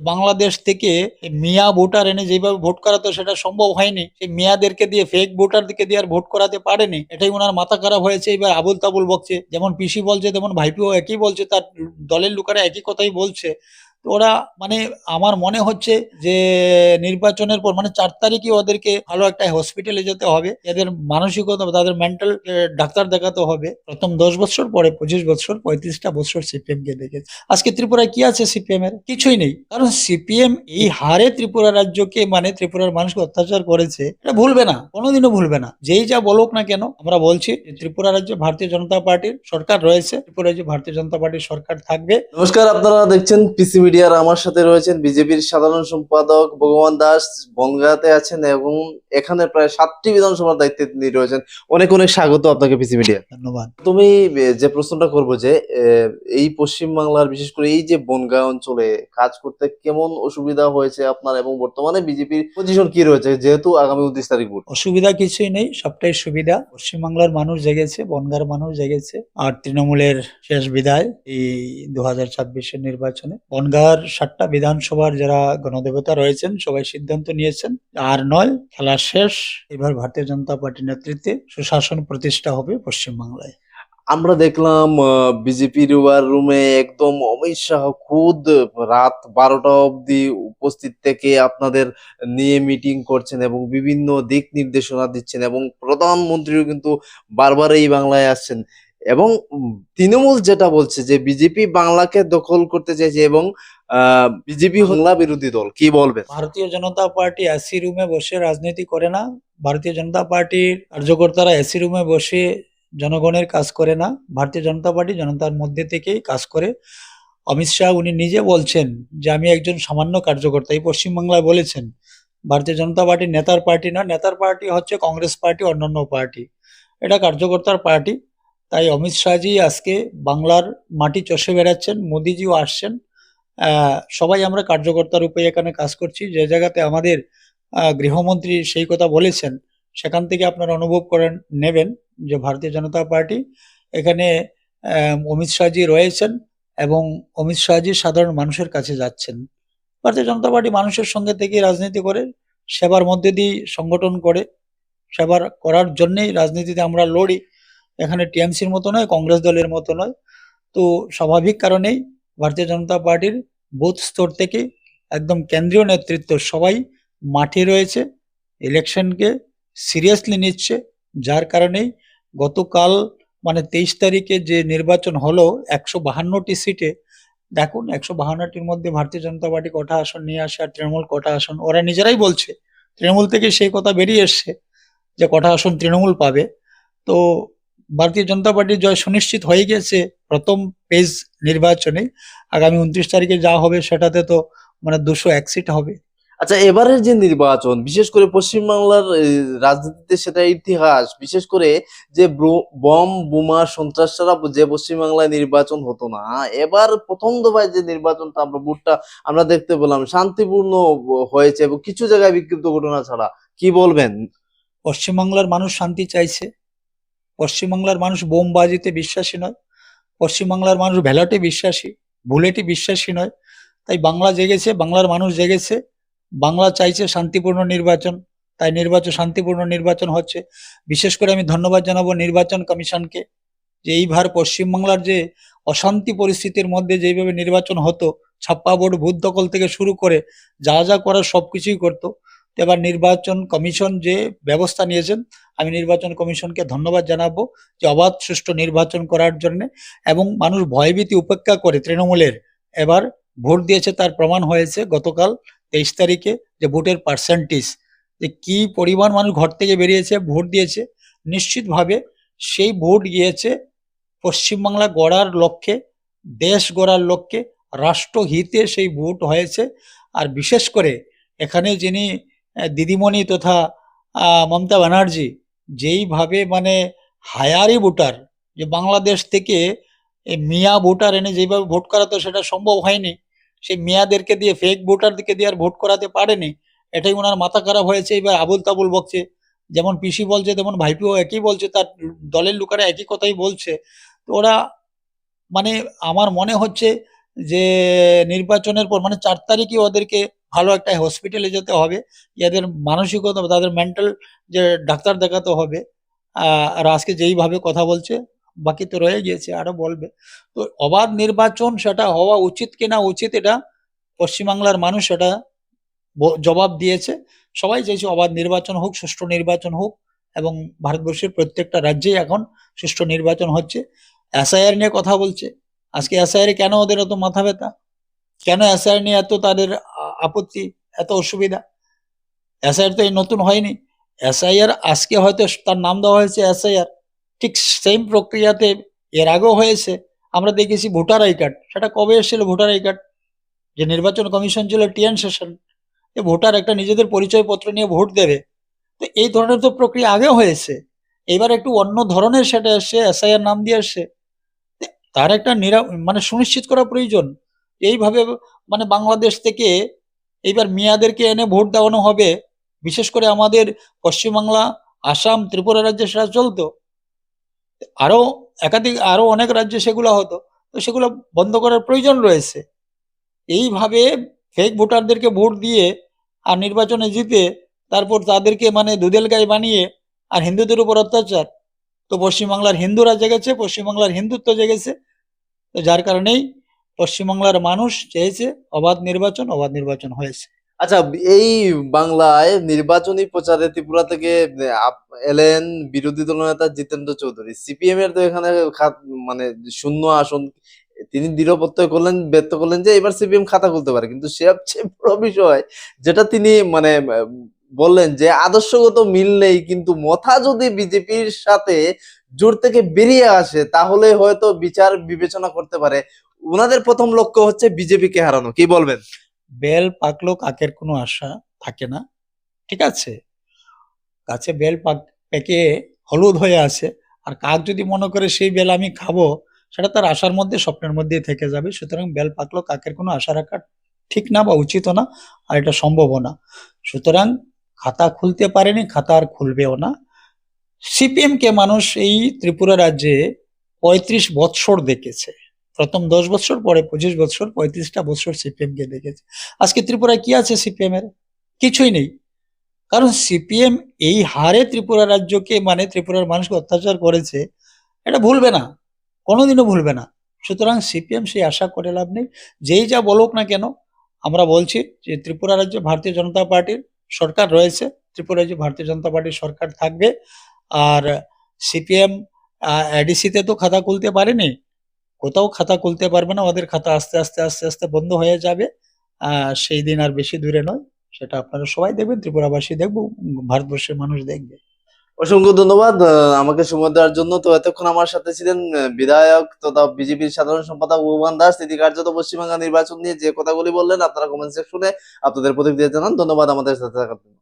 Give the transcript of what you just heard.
বাংলাদেশ থেকে মিয়া ভোটার এনে যেভাবে ভোট করাতো সেটা সম্ভব হয়নি। সেই মিয়াদেরকে দিয়ে, ফেক ভোটারদেরকে দিয়ে আর ভোট করাতে পারেনি। এটাই ওনার মাথা খারাপ হয়েছে। এবার আবুল তাবুল বকছে, যেমন পিসি বলছে তেমন ভাইপিও একই বলছে, তার দলের লোকেরা একই কথাই বলছে। তো ওরা মানে আমার মনে হচ্ছে যে নির্বাচনের পর মানে 4 তারিখে ওদেরকে ভালো একটা হসপিটালে যেতে হবে, এদের মানসিকতা তাদের মেন্টাল ডাক্তার দেখাতে হবে। প্রথম 10 বছর, পরে 25 বছর, 35টা বছর সিপিএম কে দেখেছে। আজকে ত্রিপুরায় কি আছে? সিপিএম এর কিছুই নেই, কারণ সিপিএম এই হারে ত্রিপুরা রাজ্যকে মানে ত্রিপুরার মানুষকে অত্যাচার করেছে, এটা ভুলবে না, কোনোদিনও ভুলবে না। যেই যা বলুক না কেন, আমরা বলছি যে ত্রিপুরা রাজ্যে ভারতীয় জনতা পার্টির সরকার রয়েছে, ত্রিপুরা রাজ্যে ভারতীয় জনতা পার্টির সরকার থাকবে। নমস্কার, আপনারা দেখছেন পিসি মিডিয়ার। আমার সাথে রয়েছেন বিজেপির সাধারণ সম্পাদক ভগবান দাস, বনগাঁতে আছেন এবং এখানে প্রায় 7টি বিধানসভার দায়িত্বে তিনি রয়েছেন। অনেক অনেক স্বাগত আপনাকে পিসি মিডিয়া। ধন্যবাদ। তুমি যে প্রশ্নটা করবো যে এই পশ্চিম বাংলার বিশেষ করে এই যে বনগাঁ অঞ্চলে কাজ করতে কেমন অসুবিধা হয়েছে আপনার, এবং বর্তমানে বিজেপির পজিশন কি রয়েছে যেহেতু আগামী 29 তারিখ ভোট? অসুবিধা কিছুই নেই, সবটাই সুবিধা। পশ্চিমবাংলার মানুষ জেগেছে, বনগাঁর মানুষ জেগেছে, আর তৃণমূলের শেষ বিদায় এই 2026-এর নির্বাচনে। বনগাঁর 7টা বিধানসভার যারা গণদেবতা রয়েছেন সবাই সিদ্ধান্ত নিয়েছেন, আর নয়, খেলা শেষ। এবার ভারতীয় জনতা পার্টির নেতৃত্বে সুশাসন প্রতিষ্ঠা হবে পশ্চিমবাংলায়। আমরা দেখলাম বিজেপির ওয়ার রুমে একদম অমিত শাহ খুদ রাত 12টা অবধি উপস্থিত থেকে আপনাদের নিয়ে মিটিং করছেন এবং বিভিন্ন দিক নির্দেশনা দিচ্ছেন, এবং প্রধানমন্ত্রীও কিন্তু বারবার এই বাংলায় আসছেন। এবং তৃণমূল যেটা বলছে যে বিজেপি বাংলাকে দখল করতে চাইছে এবং বিজেপি বাংলা বিরোধী দল, কি বলবেন? ভারতীয় জনতা পার্টি এসি রুমে বসে রাজনীতি করে না। ভারতীয় জনতা পার্টির কার্যকর্তারা এসি রুমে বসে জনগণের কাজ করে না। ভারতীয় জনতা পার্টি জনতার মধ্যে থেকেই কাজ করে। অমিত শাহ উনি নিজে বলছেন যে আমি একজন সামান্য কার্যকর্তা, এই পশ্চিমবাংলায় বলেছেন। ভারতীয় জনতা পার্টি নেতার পার্টি না, নেতার পার্টি হচ্ছে কংগ্রেস পার্টি, অন্যান্য পার্টি। এটা কার্যকর্তার পার্টি। তাই অমিত শাহজি আজকে বাংলার মাটি চষে বেড়াচ্ছেন, মোদিজিও আসছেন। সবাই আমরা কার্যকর্তা রূপে এখানে কাজ করছি। যে জায়গাতে আমাদের গৃহমন্ত্রী সেই কথা বলেছেন, সেখান থেকে আপনারা অনুভব করেন নেবেন যে ভারতীয় জনতা পার্টি এখানে অমিত শাহজি রয়েছেন এবং অমিত শাহজি সাধারণ মানুষের কাছে যাচ্ছেন। ভারতীয় জনতা পার্টি মানুষের সঙ্গে থেকে রাজনীতি করে, সেবার মধ্যে দিয়ে সংগঠন করে, সেবার করার জন্যই রাজনীতিতে আমরা লড়ি। এখানে টিএমসির মতো নয়, কংগ্রেস দলের মতো নয়। তো স্বাভাবিক কারণেই ভারতীয় জনতা পার্টির বুথ স্তর থেকে একদম কেন্দ্রীয় নেতৃত্ব সবাই মাঠে রয়েছে, ইলেকশনকে সিরিয়াসলি নিচ্ছে। যার কারণেই গতকাল মানে 23 তারিখে যে নির্বাচন হলো 152টি সিটে, দেখুন 152টির মধ্যে ভারতীয় জনতা পার্টি কটা আসন নিয়ে আসে আর তৃণমূল কটা আসন, ওরা নিজেরাই বলছে। তৃণমূল থেকে সেই কথা বেরিয়ে এসছে যে কটা আসন তৃণমূল পাবে। তো ভারতীয় জনতা পার্টির জয় সুনিশ্চিত হয়ে গেছে প্রথম পেজ নির্বাচনে। আগামী 29 তারিখে যা হবে সেটাতে তো মানে 201 সিট হবে। আচ্ছা, এবারের যে নির্বাচন বিশেষ করে পশ্চিমবাংলার রাজনীতিতে সেটা ইতিহাস, বিশেষ করে যে বম বোমা সন্ত্রাস ছাড়া যে পশ্চিমবাংলায় নির্বাচন হতো না, এবার প্রথম দফায় যে নির্বাচনটা আমরা ভোটটা আমরা দেখতে পেলাম শান্তিপূর্ণ হয়েছে এবং কিছু জায়গায় বিক্ষিপ্ত ঘটনা ছাড়া, কি বলবেন? পশ্চিমবাংলার মানুষ শান্তি চাইছে। পশ্চিমবাংলার মানুষ বোমবাজিতে বিশ্বাসী নয়। পশ্চিমবাংলার মানুষ ব্যালটে বিশ্বাসী, বুলেটে বিশ্বাসী নয়। তাই বাংলা জেগেছে, বাংলার মানুষ জেগেছে। বাংলা চাইছে শান্তিপূর্ণ নির্বাচন, তাই শান্তিপূর্ণ নির্বাচন হচ্ছে। বিশেষ করে আমি ধন্যবাদ জানাবো নির্বাচন কমিশনকে, যে এইবার পশ্চিমবাংলার যে অশান্তি পরিস্থিতির মধ্যে যেভাবে নির্বাচন হতো, ছাপ্পা ভোট, ভূত দখল থেকে শুরু করে যা যা করার সবকিছুই করতো। তো এবার নির্বাচন কমিশন যে ব্যবস্থা নিয়েছেন, আমি নির্বাচন কমিশনকে ধন্যবাদ জানাবো যে অবাধ সুষ্ঠু নির্বাচন করার জন্য। এবং মানুষ ভয়ভীতি উপেক্ষা করে তৃণমূলের এবার ভোট দিয়েছে, তার প্রমাণ হয়েছে গতকাল 23 তারিখে যে ভোটের পার্সেন্টেজ, যে কি পরিমাণ মানুষ ঘর থেকে বেরিয়েছে ভোট দিয়েছে। নিশ্চিতভাবে সেই ভোট গিয়েছে পশ্চিমবাংলা গড়ার লক্ষ্যে, দেশ গড়ার লক্ষ্যে, রাষ্ট্রহিতে সেই ভোট হয়েছে। আর বিশেষ করে এখানে যিনি দিদিমণি তথা মমতা ব্যানার্জি যেইভাবে মানে হায়ারি ভোটার, যে বাংলাদেশ থেকে মিয়া ভোটার এনে যেভাবে ভোট করাতো সেটা সম্ভব হয়নি। সেই মিয়াদেরকে দিয়ে, ফেক ভোটারদেরকে দিয়ে আর ভোট করাতে পারেনি। এটাই ওনার মাথা খারাপ হয়েছে। এবার আবুল তাবুল বকছে, যেমন পিসি বলছে তেমন ভাইপিও একই বলছে, তার দলের লোকেরা একই কথাই বলছে। তো ওরা মানে আমার মনে হচ্ছে যে নির্বাচনের পর মানে 4 তারিখে ওদেরকে ভালো একটা হসপিটালে যেতে হবে, এদের মানসিকতা তাদের মেন্টাল যে ডাক্তার দেখাতে হবে। আর আজকে যেইভাবে কথা বলছে, বাকি তো রয়ে গিয়েছে, আরো বলবে। তো অবাধ নির্বাচন সেটা হওয়া উচিত কিনা উচিত, এটা পশ্চিমবাংলার মানুষ সেটা জবাব দিয়েছে। সবাই চাইছে অবাধ নির্বাচন হোক, সুষ্ঠু নির্বাচন হোক, এবং ভারতবর্ষের প্রত্যেকটা রাজ্যেই এখন সুষ্ঠু নির্বাচন হচ্ছে। এসআইআর নিয়ে কথা বলছে, আজকে এসআইআর কেন ওদের এত মাথা ব্যথা, কেন এসআইআর নিয়ে এত তাদের আপত্তি, এত অসুবিধা? এসআইআর তো এই নতুন হয়নি। এসআইআর আজকে হয়তো তার নাম দেওয়া হয়েছে এসআইআর, ঠিক সেম প্রক্রিয়াতে এর আগেও হয়েছে। আমরা দেখেছি ভোটার আই কার্ড, সেটা কবে এসেছিল ভোটার আই কার্ড? যে নির্বাচন কমিশন ছিল টিএন সেশন, ভোটার একটা নিজেদের পরিচয়পত্র নিয়ে ভোট দেবে। তো এই ধরনের তো প্রক্রিয়া আগেও হয়েছে, এবার একটু অন্য ধরনের সেটা এসে এসআইআর নাম দিয়ে আসছে। তার একটা মানে সুনিশ্চিত করা প্রয়োজন। এইভাবে মানে বাংলাদেশ থেকে এইবার মেয়াদেরকে এনে ভোট দেওয়ানো হবে, বিশেষ করে আমাদের পশ্চিমবাংলা, আসাম, ত্রিপুরা রাজ্যে সেটা চলতো। আরো আরো অনেক রাজ্যে সেগুলো হতো। তো সেগুলো বন্ধ করার প্রয়োজন রয়েছে। এইভাবে ফেক ভোটারদেরকে ভোট দিয়ে আর নির্বাচনে জিতে তারপর তাদেরকে মানে দুধেল গাই বানিয়ে আর হিন্দুদের উপর অত্যাচার। তো পশ্চিমবাংলার হিন্দুরা জেগেছে, পশ্চিমবাংলার হিন্দুত্ব জেগেছে। তো যার কারণেই পশ্চিমবাংলার মানুষ চেয়েছে অবাধ নির্বাচন, অবাধ নির্বাচন হয়েছে। আচ্ছা, এই বাংলায় নির্বাচনী প্রচারে ত্রিপুরা থেকে এলেন বিরোধী দলনেতা জিতেন্দ্র চৌধুরী। সিপিএম এর তো এখানে মানে শূন্য আসন। তিনি দৃঢ় প্রত্যয় করলেন, ব্যক্ত করলেন যে এবার সিপিএম খাতা খুলতে পারে। কিন্তু সবচেয়ে বড় বিষয় যেটা তিনি মানে বললেন যে আদর্শগত মিল নেই, কিন্তু মথা যদি বিজেপির সাথে জোট থেকে বেরিয়ে আসে তাহলে হয়তো বিচার বিবেচনা করতে পারে। ওনাদের প্রথম লক্ষ্য হচ্ছে বিজেপিকে হারানো। কি বলবেন? বেল পাকলো কাকের কোনো আশা থাকে না, ঠিক আছে? গাছে বেল পেকে হলুদ হয়ে আছে, আর কাক যদি মনে করে সেই বেল আমি খাবো, সেটা তার আশার মধ্যে, স্বপ্নের মধ্যেই থেকে যাবে। সুতরাং বেল পাকলো কাকের কোনো আশা রাখা ঠিক না বা উচিত না, আর এটা সম্ভবও না। সুতরাং খাতা খুলতে পারেনি, খাতা আর খুলবেও না। সিপিএম কে মানুষ এই ত্রিপুরা রাজ্যে 35 বৎসর দেখেছে। প্রথম 10 বৎসর, পরে 25 বৎসর, 35টা বৎসর সিপিএম কে দেখেছে। আজকে ত্রিপুরায় কি আছে সিপিএম এর? কিছুই নেই। কারণ সিপিএম এই হারে ত্রিপুরা রাজ্যকে মানে ত্রিপুরার মানুষকে অত্যাচার করেছে, এটা ভুলবে না, কোনোদিনও ভুলবে না। সুতরাং সিপিএম সেই আশা করে লাভ নেই। যেই যা বলুক না কেন, আমরা বলছি যে ত্রিপুরা রাজ্যে ভারতীয় জনতা পার্টির সরকার রয়েছে, ত্রিপুরা রাজ্যে ভারতীয় জনতা পার্টির সরকার থাকবে। আর সিপিএম এডিসিতে তো খাতা খুলতে পারেনি, কোথাও খাতা খুলতে পারবে না। ওদের খাতা আস্তে আস্তে আস্তে আস্তে বন্ধ হয়ে যাবে। সেই দিন আর বেশি দূরে নয়, সেটা আপনারা সবাই দেখবেন, ত্রিপুরাবাসী দেখবো, ভারতবর্ষের মানুষ দেখবে। অসংখ্য ধন্যবাদ আমাকে সময় দেওয়ার জন্য। তো এতক্ষণ আমার সাথে ছিলেন বিধায়ক তথা বিজেপির সাধারণ সম্পাদক ভগবান দাস। তিনি কার্যত পশ্চিমবাংলা নির্বাচন নিয়ে যে কথাগুলি বললেন, আপনারা কমেন্ট সেকশনে আপনাদের প্রতিক্রিয়া জানান। ধন্যবাদ আমাদের সাথে থাকার জন্য।